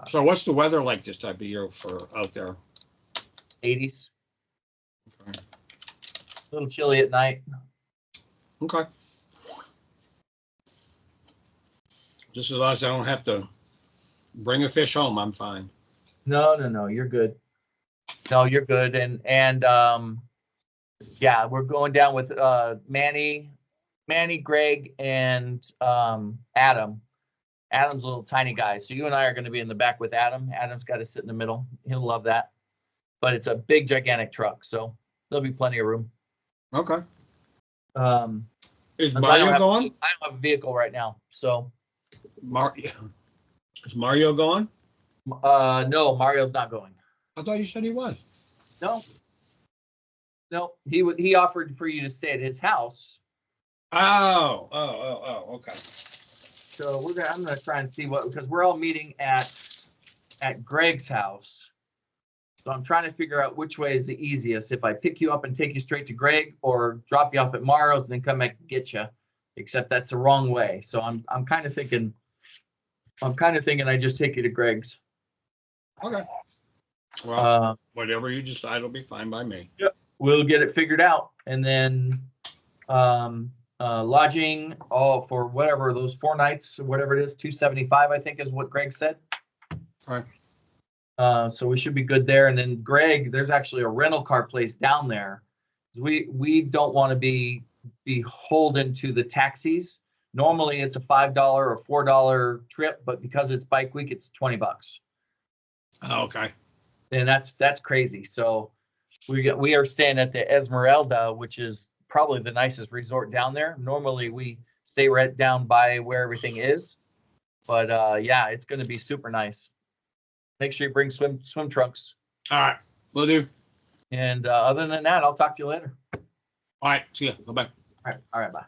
So what's the weather like this type of year for out there? 80s. Okay. A little chilly at night. Okay. Just as long as I don't have to bring a fish home, I'm fine. No, you're good. No, you're good. And yeah, we're going down with Manny, Greg, and Adam. Adam's a little tiny guy, so you and I are going to be in the back with Adam. Adam's got to sit in the middle. He'll love that. But it's a big, gigantic truck, so there'll be plenty of room. Okay. Is I Mario going? I don't have a vehicle right now, so. Is Mario going? No, Mario's not going. I thought you said he was. No, he offered for you to stay at his house. Oh, okay. So I'm gonna try and see because we're all meeting at Greg's house. So I'm trying to figure out which way is the easiest. If I pick you up and take you straight to Greg, or drop you off at Mario's and then come back and get you. Except that's the wrong way. So I'm kind of thinking I just take you to Greg's. Okay. Well, whatever you decide will be fine by me. Yep. We'll get it figured out, and then lodging for whatever those 4 nights, whatever it is, $275 I think is what Greg said. All right. So we should be good there. And then Greg, there's actually a rental car place down there. We don't want to be beholden to the taxis. Normally it's a $5 or $4 trip, but because it's bike week, it's $20. Okay. And that's crazy. So we are staying at the Esmeralda, which is probably the nicest resort down there. Normally we stay right down by where everything is, but yeah, it's going to be super nice. Make sure you bring swim trunks. All right, will do. And other than that, I'll talk to you later. All right, see ya. Bye-bye. All right, bye.